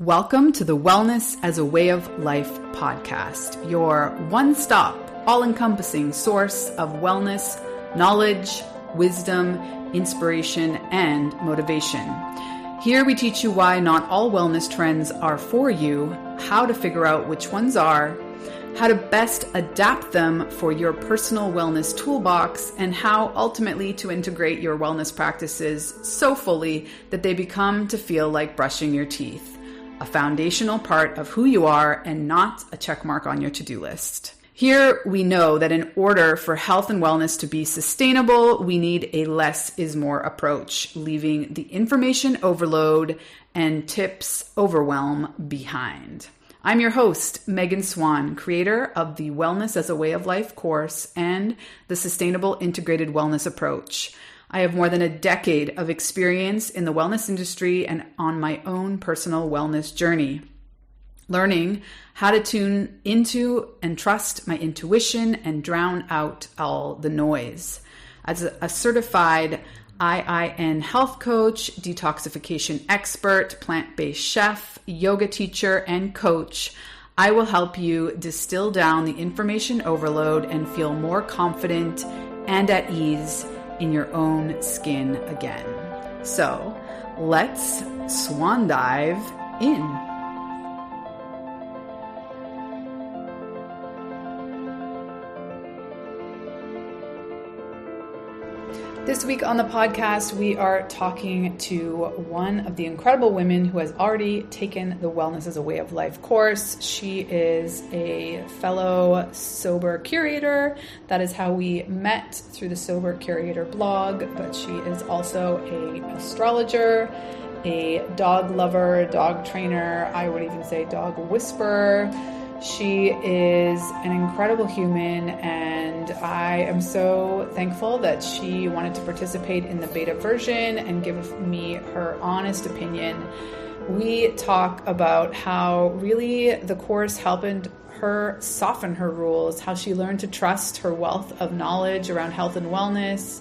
Welcome to the Wellness as a Way of Life podcast, your one-stop, all-encompassing source of wellness, knowledge, wisdom, inspiration, and motivation. Here we teach you why not all wellness trends are for you, how to figure out which ones are, how to best adapt them for your personal wellness toolbox, and how ultimately to integrate your wellness practices so fully that they become to feel like brushing your teeth. A foundational part of who you are and not a check mark on your to-do list. Here we know that in order for health and wellness to be sustainable, we need a less is more approach, leaving the information overload and tips overwhelm behind. I'm your host, Megan Swan, creator of the Wellness as a Way of Life course and the Sustainable Integrated Wellness Approach. I have more than a decade of experience in the wellness industry and on my own personal wellness journey, learning how to tune into and trust my intuition and drown out all the noise. As a certified IIN health coach, detoxification expert, plant-based chef, yoga teacher, and coach, I will help you distill down the information overload and feel more confident and at ease in your own skin again. So let's swan dive in. This week on the podcast, we are talking to one of the incredible women who has already taken the Wellness as a Way of Life course. She is a fellow Sober Curator. That is how we met, through the Sober Curator blog, but she is also an astrologer, a dog lover, dog trainer, I would even say dog whisperer. She is an incredible human, and I am so thankful that she wanted to participate in the beta version and give me her honest opinion. We talk about how really the course helped her soften her rules, how she learned to trust her wealth of knowledge around health and wellness,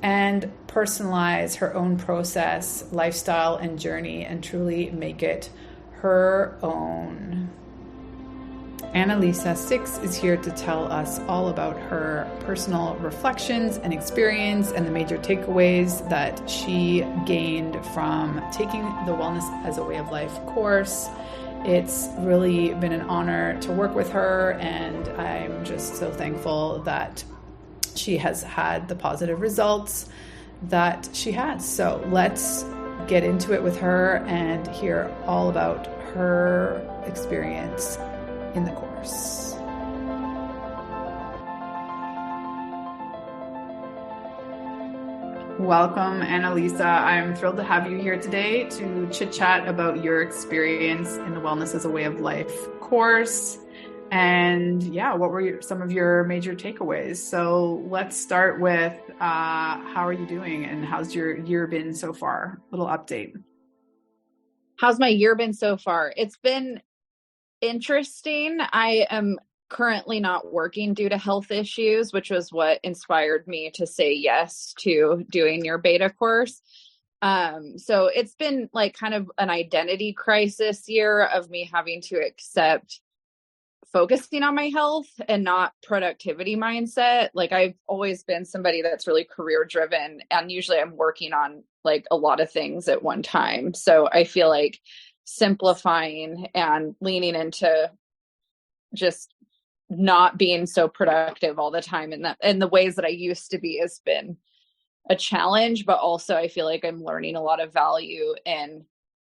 and personalize her own process, lifestyle, and journey, and truly make it her own. Analisa Six is here to tell us all about her personal reflections and experience and the major takeaways that she gained from taking the Wellness as a Way of Life course. It's really been an honor to work with her, and I'm just so thankful that she has had the positive results that she has. So let's get into it with her and hear all about her experience in the course. Welcome, Analisa. I'm thrilled to have you here today to chit-chat about your experience in the Wellness as a Way of Life course. And what were some of your major takeaways? So let's start with how are you doing and how's your year been so far? A little update. How's my year been so far? It's been interesting. I am currently not working due to health issues, which was what inspired me to say yes to doing your beta course. So it's been like kind of an identity crisis year of me having to accept focusing on my health and not productivity mindset. Like, I've always been somebody that's really career driven, and usually I'm working on like a lot of things at one time. So I feel like simplifying and leaning into just not being so productive all the time in the ways that I used to be has been a challenge, but also I feel like I'm learning a lot of value in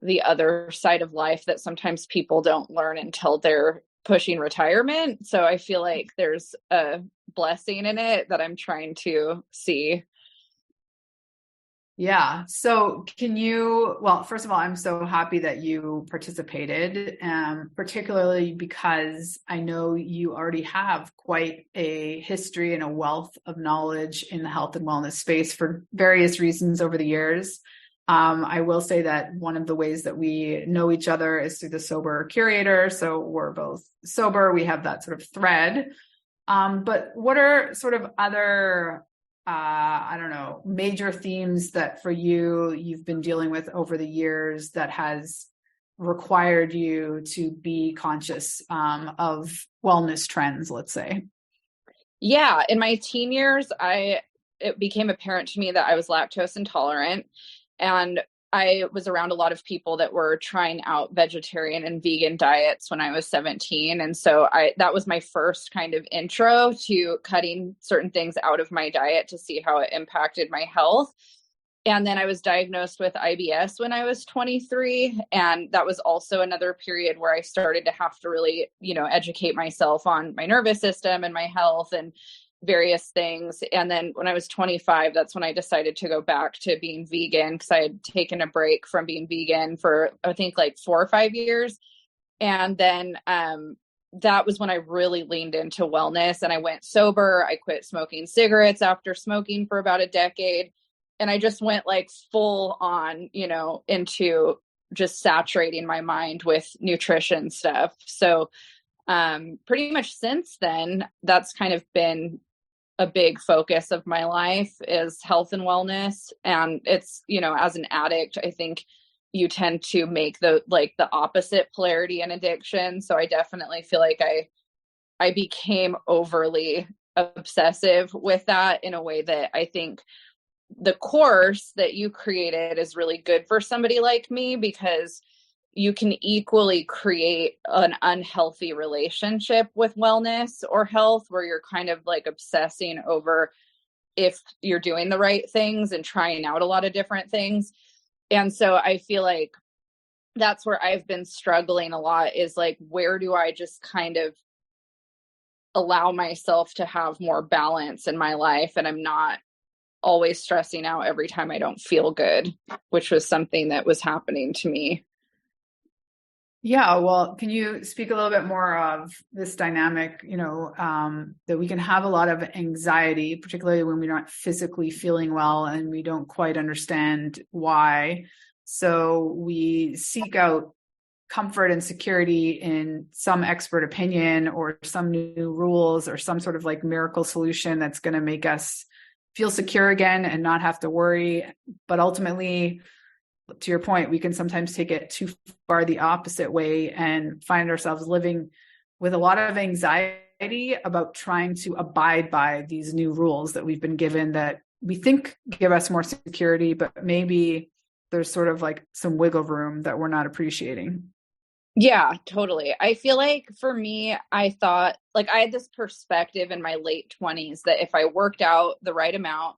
the other side of life that sometimes people don't learn until they're pushing retirement. So I feel like there's a blessing in it that I'm trying to see. Yeah. So first of all, I'm so happy that you participated, particularly because I know you already have quite a history and a wealth of knowledge in the health and wellness space for various reasons over the years. I will say that one of the ways that we know each other is through the Sober Curator. So we're both sober. We have that sort of thread. But what are sort of other major themes that for you've been dealing with over the years that has required you to be conscious of wellness trends, let's say? Yeah, in my teen years, it became apparent to me that I was lactose intolerant, and I was around a lot of people that were trying out vegetarian and vegan diets when I was 17. And so that was my first kind of intro to cutting certain things out of my diet to see how it impacted my health. And then I was diagnosed with IBS when I was 23. And that was also another period where I started to have to really, educate myself on my nervous system and my health and various things. And then when I was 25, that's when I decided to go back to being vegan, because I had taken a break from being vegan for, I think, like 4 or 5 years. And then that was when I really leaned into wellness, and I went sober. I quit smoking cigarettes after smoking for about a decade. And I just went like full on, into just saturating my mind with nutrition stuff. So pretty much since then, that's kind of been a big focus of my life, is health and wellness. And it's, as an addict, I think you tend to make the opposite polarity in addiction. So I definitely feel like I became overly obsessive with that in a way that I think the course that you created is really good for somebody like me, because you can equally create an unhealthy relationship with wellness or health, where you're kind of like obsessing over if you're doing the right things and trying out a lot of different things. And so I feel like that's where I've been struggling a lot, is like, where do I just kind of allow myself to have more balance in my life, and I'm not always stressing out every time I don't feel good, which was something that was happening to me. Yeah, well, can you speak a little bit more of this dynamic, that we can have a lot of anxiety, particularly when we're not physically feeling well and we don't quite understand why. So we seek out comfort and security in some expert opinion or some new rules or some sort of like miracle solution that's going to make us feel secure again and not have to worry. But ultimately, to your point, we can sometimes take it too far the opposite way and find ourselves living with a lot of anxiety about trying to abide by these new rules that we've been given that we think give us more security, but maybe there's sort of like some wiggle room that we're not appreciating. Yeah, totally. I feel like for me, I thought, like, I had this perspective in my late 20s that if I worked out the right amount,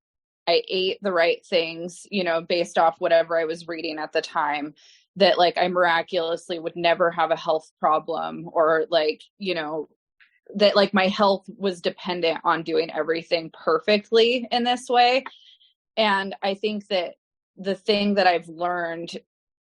I ate the right things, based off whatever I was reading at the time, that like I miraculously would never have a health problem, or like, that like my health was dependent on doing everything perfectly in this way. And I think that the thing that I've learned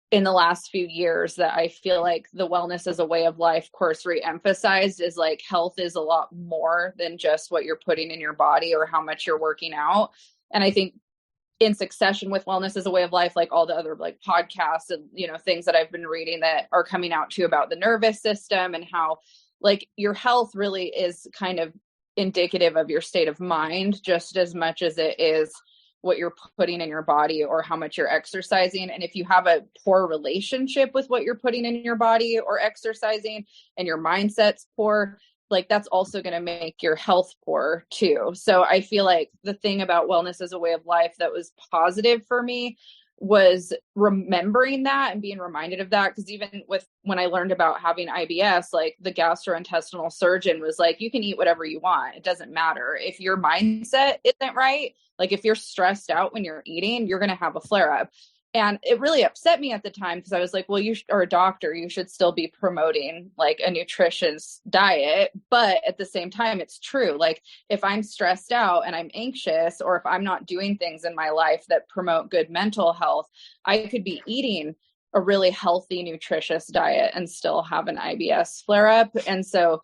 in the last few years that I feel like the wellness as a way of life course re-emphasized is like, health is a lot more than just what you're putting in your body or how much you're working out. And I think in succession with wellness as a way of life, like all the other like podcasts and, things that I've been reading that are coming out too about the nervous system and how like your health really is kind of indicative of your state of mind, just as much as it is what you're putting in your body or how much you're exercising. And if you have a poor relationship with what you're putting in your body or exercising, and your mindset's poor, like that's also going to make your health poor too. So I feel like the thing about wellness as a way of life that was positive for me was remembering that and being reminded of that. Because even with when I learned about having IBS, like the gastrointestinal surgeon was like, you can eat whatever you want. It doesn't matter. If your mindset isn't right, like if you're stressed out when you're eating, you're going to have a flare up. And it really upset me at the time, because I was like, well, you are a doctor, you should still be promoting like a nutritious diet. But at the same time, it's true. Like if I'm stressed out and I'm anxious, or if I'm not doing things in my life that promote good mental health, I could be eating a really healthy, nutritious diet and still have an IBS flare up. And so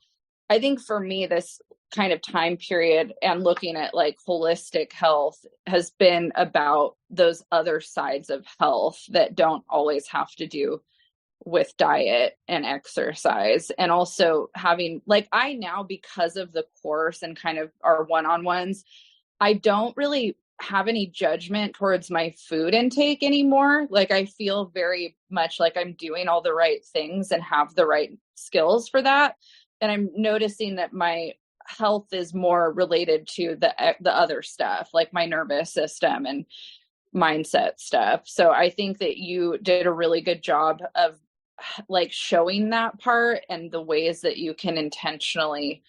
I think for me, this kind of time period and looking at like holistic health has been about those other sides of health that don't always have to do with diet and exercise. And also having like, I now, because of the course and kind of our one-on-ones, I don't really have any judgment towards my food intake anymore. Like I feel very much like I'm doing all the right things and have the right skills for that. And I'm noticing that my health is more related to the other stuff, like my nervous system and mindset stuff. So I think that you did a really good job of like showing that part and the ways that you can intentionally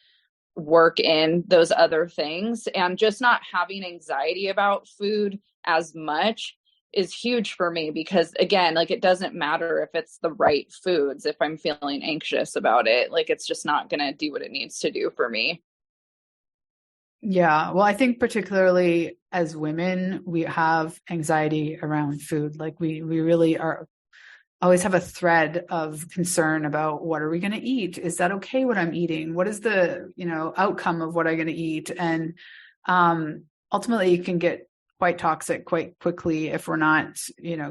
work in those other things, and just not having anxiety about food as much is huge for me, because again, like it doesn't matter if it's the right foods. If I'm feeling anxious about it, like it's just not going to do what it needs to do for me. Yeah. Well, I think particularly as women, we have anxiety around food. Like we really are always have a thread of concern about what are we going to eat? Is that okay what I'm eating? What is the, outcome of what I'm going to eat? And ultimately it can get quite toxic quite quickly if we're not,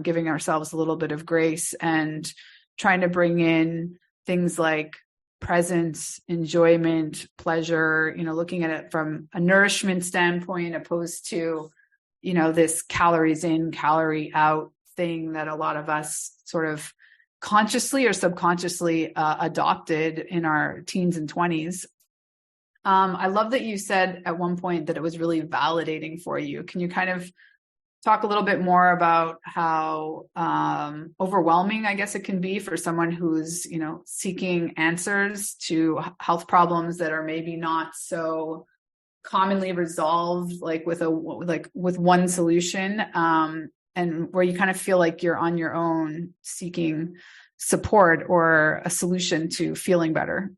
giving ourselves a little bit of grace and trying to bring in things like presence, enjoyment, pleasure, looking at it from a nourishment standpoint, opposed to, this calories in, calorie out thing that a lot of us sort of consciously or subconsciously adopted in our teens and 20s. I love that you said at one point that it was really validating for you. Can you kind of talk a little bit more about how overwhelming, I guess, it can be for someone who's, seeking answers to health problems that are maybe not so commonly resolved, like with one solution, and where you kind of feel like you're on your own seeking support or a solution to feeling better?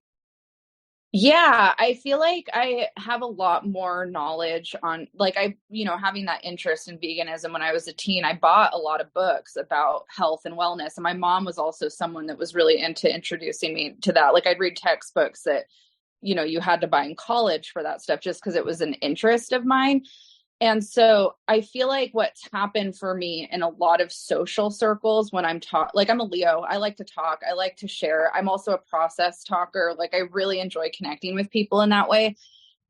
Yeah, I feel like I have a lot more knowledge on, like, having that interest in veganism when I was a teen. I bought a lot of books about health and wellness. And my mom was also someone that was really into introducing me to that. Like I'd read textbooks that, you had to buy in college for that stuff just because it was an interest of mine. And so I feel like what's happened for me in a lot of social circles when I'm like I'm a Leo, I like to talk, I like to share. I'm also a process talker. Like I really enjoy connecting with people in that way.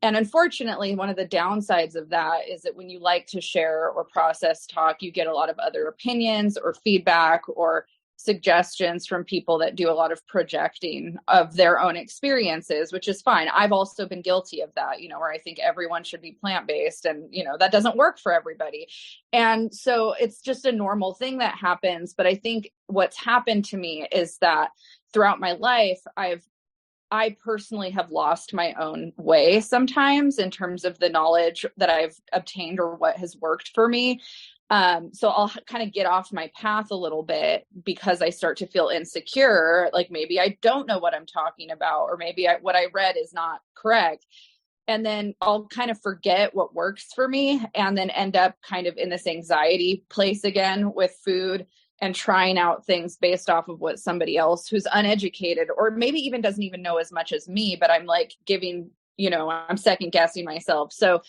And unfortunately, one of the downsides of that is that when you like to share or process talk, you get a lot of other opinions or feedback or suggestions from people that do a lot of projecting of their own experiences, which is fine. I've also been guilty of that, where I think everyone should be plant-based and, that doesn't work for everybody. And so it's just a normal thing that happens. But I think what's happened to me is that throughout my life, I personally have lost my own way sometimes in terms of the knowledge that I've obtained or what has worked for me. So I'll kind of get off my path a little bit because I start to feel insecure. Like maybe I don't know what I'm talking about, or maybe what I read is not correct. And then I'll kind of forget what works for me and then end up kind of in this anxiety place again with food and trying out things based off of what somebody else who's uneducated or maybe even doesn't even know as much as me, but I'm like I'm second guessing myself. So,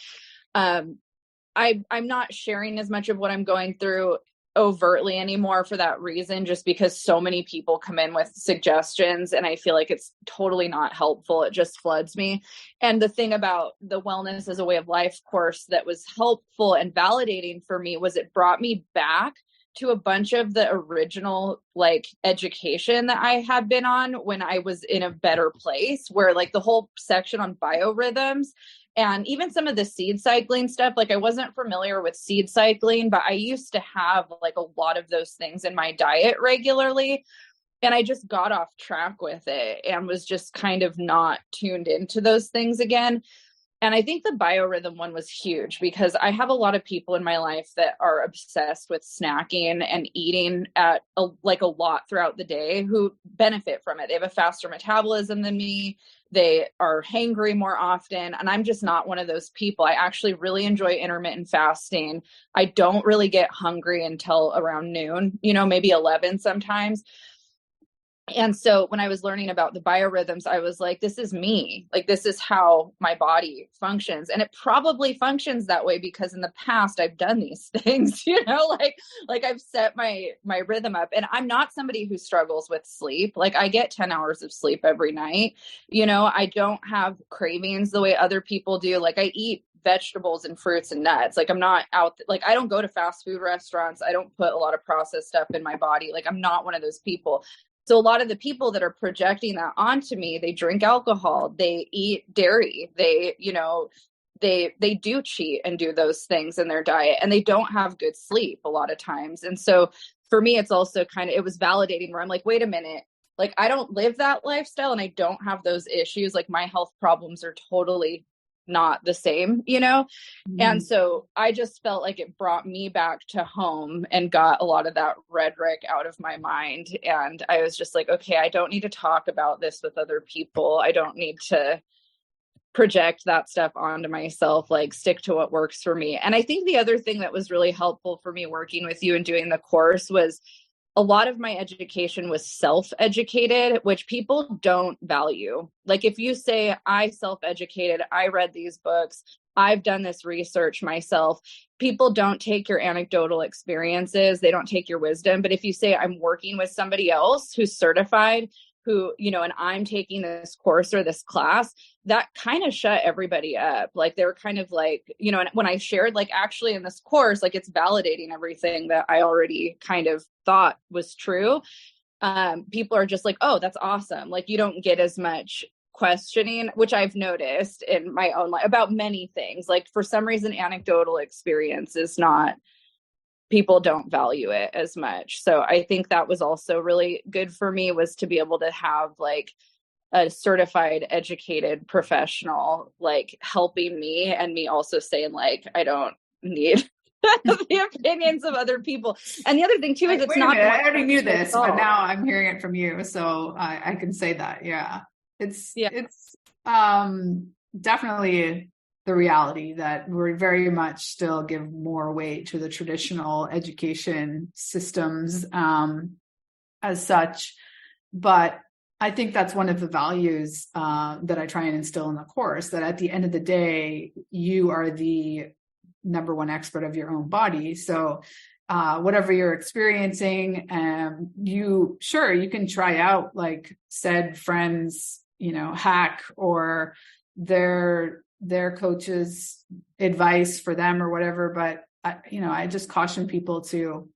I'm not sharing as much of what I'm going through overtly anymore for that reason, just because so many people come in with suggestions and I feel like it's totally not helpful. It just floods me. And the thing about the Wellness as a Way of Life course that was helpful and validating for me was it brought me back to a bunch of the original like education that I had been on when I was in a better place, where like the whole section on biorhythms and even some of the seed cycling stuff, like I wasn't familiar with seed cycling, but I used to have like a lot of those things in my diet regularly. And I just got off track with it and was just kind of not tuned into those things again. And I think the biorhythm one was huge because I have a lot of people in my life that are obsessed with snacking and eating at a lot throughout the day who benefit from it. They have a faster metabolism than me. They are hangry more often. And I'm just not one of those people. I actually really enjoy intermittent fasting. I don't really get hungry until around noon, maybe 11 sometimes. And so when I was learning about the biorhythms, I was like, this is me. Like, this is how my body functions. And it probably functions that way because in the past I've done these things, like I've set my rhythm up. And I'm not somebody who struggles with sleep. Like I get 10 hours of sleep every night. I don't have cravings the way other people do. Like I eat vegetables and fruits and nuts. Like I'm not out, like I don't go to fast food restaurants. I don't put a lot of processed stuff in my body. Like I'm not one of those people. So a lot of the people that are projecting that onto me, they drink alcohol, they eat dairy, they, you know, they do cheat and do those things in their diet, and they don't have good sleep a lot of times. And so for me, it's also kind of, it was validating where I'm like, wait a minute, like I don't live that lifestyle and I don't have those issues. Like my health problems are totally not the same, you know? Mm-hmm. And so I just felt like it brought me back to home and got a lot of that rhetoric out of my mind. And I was just like, okay, I don't need to talk about this with other people. I don't need to project that stuff onto myself, like stick to what works for me. And I think the other thing that was really helpful for me working with you and doing the course was a lot of my education was self-educated, which people don't value. Like if you say, I self-educated, I read these books, I've done this research myself, people don't take your anecdotal experiences, they don't take your wisdom. But if you say, I'm working with somebody else who's certified, who, you know, and I'm taking this course or this class, that kind of shut everybody up. Like they were kind of like, you know, and when I shared, like, actually in this course, like it's validating everything that I already kind of thought was true. People are just like, oh, that's awesome. Like you don't get as much questioning, which I've noticed in my own life about many things. Like for some reason, anecdotal experience is not, people don't value it as much. So I think that was also really good for me, was to be able to have like a certified, educated professional, like helping me, and me also saying like, I don't need the opinions of other people. And the other thing too, is it's not, I already knew this, but now I'm hearing it from you. So I can say that. Yeah. It's definitely the reality that we very much still give more weight to the traditional education systems as such. But I think that's one of the values that I try and instill in the course, that at the end of the day, you are the number one expert of your own body. So whatever you're experiencing, you can try out like said friends, you know, hack or their coach's advice for them or whatever. But I just caution people to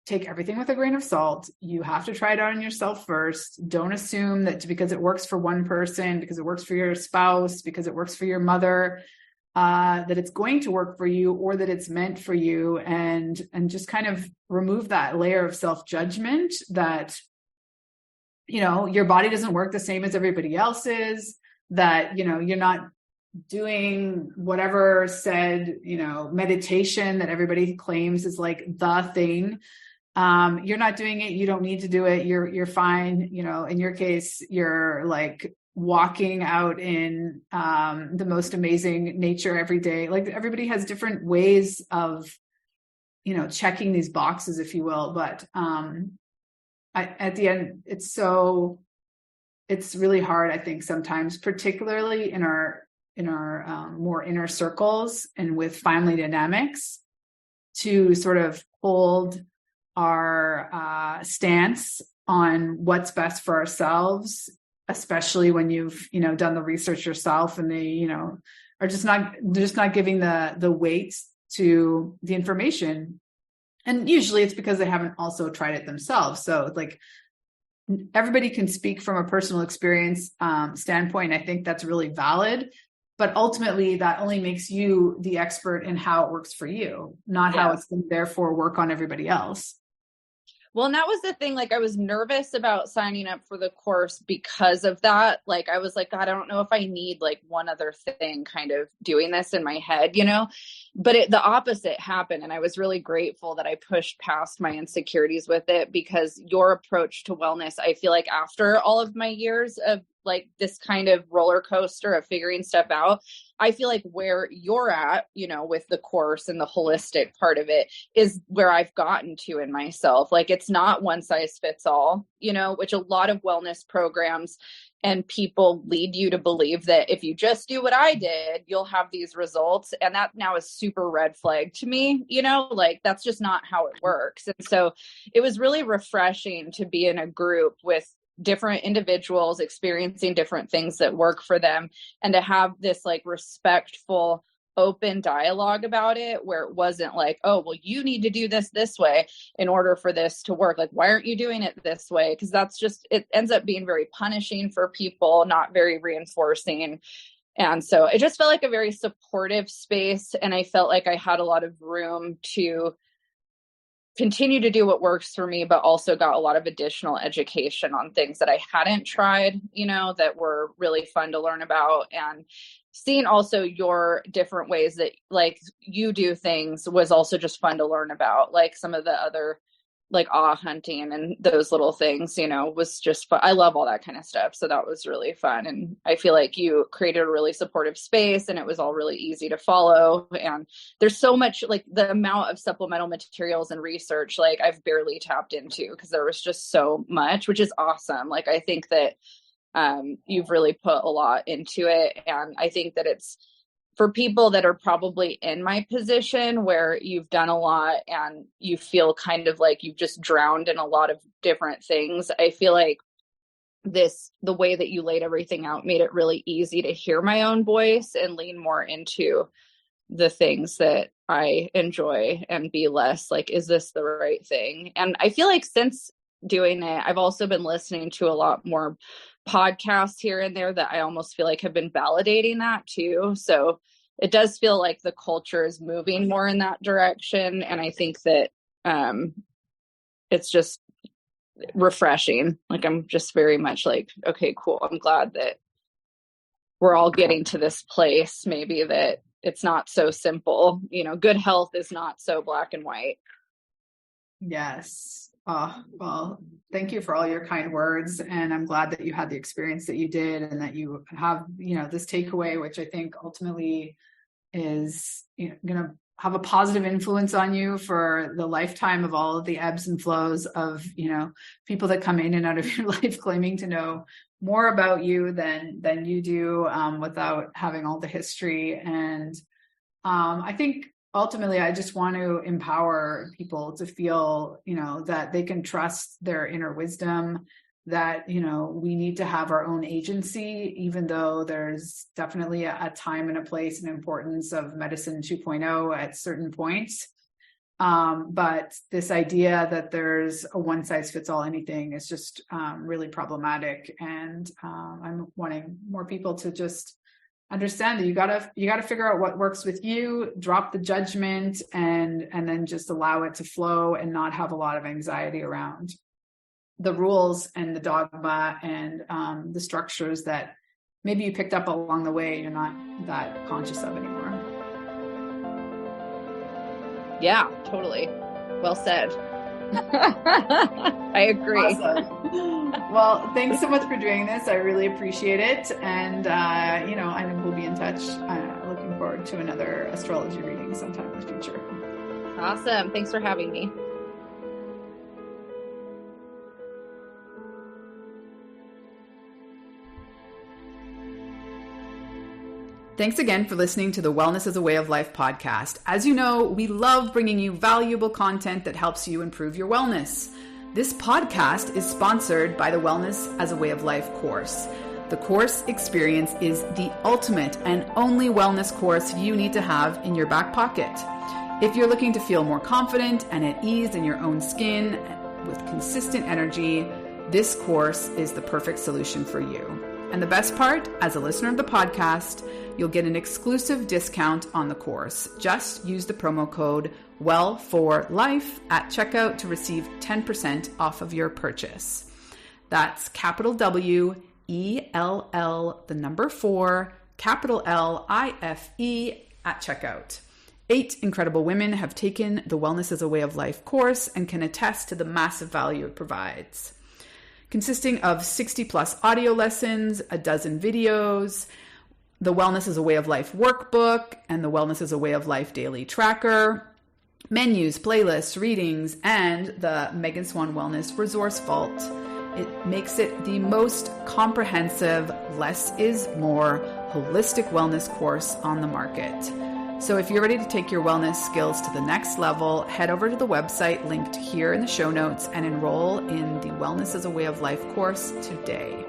take everything with a grain of salt. You have to try it out on yourself first. Don't assume that because it works for one person, because it works for your spouse, because it works for your mother, that it's going to work for you or that it's meant for you, and just kind of remove that layer of self-judgment that, you know, your body doesn't work the same as everybody else's, that, you know, you're not doing whatever said, you know, meditation that everybody claims is like the thing. You're not doing it. You don't need to do it. You're fine. You know, in your case, you're like walking out in the most amazing nature every day. Like everybody has different ways of, you know, checking these boxes, if you will. But at the end, it's really hard, I think, sometimes, particularly in our more inner circles and with family dynamics, to sort of hold our stance on what's best for ourselves, especially when you've, you know, done the research yourself and they, you know, are just not giving the weight to the information. And usually it's because they haven't also tried it themselves. So like, everybody can speak from a personal experience standpoint. I think that's really valid, but ultimately that only makes you the expert in how it works for you, not how it's going to therefore work on everybody else. Well, and that was the thing, like I was nervous about signing up for the course because of that. Like, I was like, God, I don't know if I need like one other thing kind of doing this in my head, you know, but the opposite happened. And I was really grateful that I pushed past my insecurities with it, because your approach to wellness, I feel like after all of my years of like this kind of roller coaster of figuring stuff out, I feel like where you're at, you know, with the course and the holistic part of it is where I've gotten to in myself. Like it's not one size fits all, you know, which a lot of wellness programs and people lead you to believe that if you just do what I did, you'll have these results. And that now is super red flag to me, you know, like that's just not how it works. And so it was really refreshing to be in a group with different individuals experiencing different things that work for them, and to have this like respectful, open dialogue about it, where it wasn't like, oh, well, you need to do this way in order for this to work. Like, why aren't you doing it this way? Because that's just, it ends up being very punishing for people, not very reinforcing. And so it just felt like a very supportive space. And I felt like I had a lot of room to continue to do what works for me, but also got a lot of additional education on things that I hadn't tried, you know, that were really fun to learn about. And seeing also your different ways that like you do things was also just fun to learn about. Like some of the other like hunting and those little things, you know, was just fun. I love all that kind of stuff. So that was really fun. And I feel like you created a really supportive space, and it was all really easy to follow. And there's so much, like the amount of supplemental materials and research, like I've barely tapped into because there was just so much, which is awesome. Like, I think that you've really put a lot into it. And I think that it's for people that are probably in my position where you've done a lot and you feel kind of like you've just drowned in a lot of different things. I feel like the way that you laid everything out made it really easy to hear my own voice and lean more into the things that I enjoy and be less like, is this the right thing? And I feel like since doing it, I've also been listening to a lot more podcasts here and there that I almost feel like have been validating that too. So it does feel like the culture is moving more in that direction. And I think that it's just refreshing. Like, I'm just very much like, okay, cool. I'm glad that we're all getting to this place, maybe that it's not so simple. You know, good health is not so black and white. Yes. Oh, well, thank you for all your kind words. And I'm glad that you had the experience that you did, and that you have, you know, this takeaway, which I think ultimately is, you know, going to have a positive influence on you for the lifetime of all of the ebbs and flows of, you know, people that come in and out of your life claiming to know more about you than you do, without having all the history. And I think ultimately, I just want to empower people to feel, you know, that they can trust their inner wisdom, that, you know, we need to have our own agency, even though there's definitely a time and a place and importance of medicine 2.0 at certain points. But this idea that there's a one size fits all anything is just really problematic. And I'm wanting more people to just understand that you gotta figure out what works with you, drop the judgment, and then just allow it to flow, and not have a lot of anxiety around the rules and the dogma and the structures that maybe you picked up along the way you're not that conscious of anymore. Yeah, totally. Well said. I agree. Awesome. Well, thanks so much for doing this. I really appreciate it. And, you know, I know we'll be in touch. Looking forward to another astrology reading sometime in the future. Awesome. Thanks for having me. Thanks again for listening to the Wellness as a Way of Life podcast. As you know, we love bringing you valuable content that helps you improve your wellness. This podcast is sponsored by the Wellness as a Way of Life course. The course experience is the ultimate and only wellness course you need to have in your back pocket. If you're looking to feel more confident and at ease in your own skin with consistent energy, this course is the perfect solution for you. And the best part, as a listener of the podcast, you'll get an exclusive discount on the course. Just use the promo code WELL4LIFE at checkout to receive 10% off of your purchase. That's capital W, ELL, the number 4, capital LIFE at checkout. 8 incredible women have taken the Wellness as a Way of Life course and can attest to the massive value it provides. Consisting of 60 plus audio lessons, a dozen videos, the Wellness as a Way of Life workbook, and the Wellness as a Way of Life daily tracker, menus, playlists, readings, and the Megan Swan Wellness Resource Vault. It makes it the most comprehensive, less is more, holistic wellness course on the market. So if you're ready to take your wellness skills to the next level, head over to the website linked here in the show notes and enroll in the Wellness as a Way of Life course today.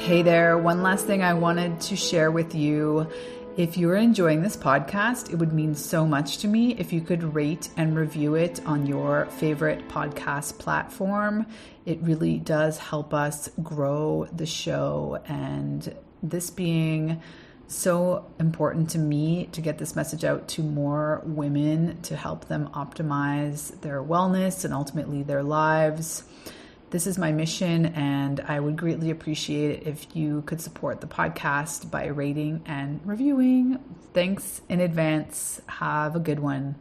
Hey there, one last thing I wanted to share with you. If you're enjoying this podcast, it would mean so much to me if you could rate and review it on your favorite podcast platform. It really does help us grow the show, and this being so important to me to get this message out to more women to help them optimize their wellness and ultimately their lives. This is my mission, and I would greatly appreciate it if you could support the podcast by rating and reviewing. Thanks in advance. Have a good one.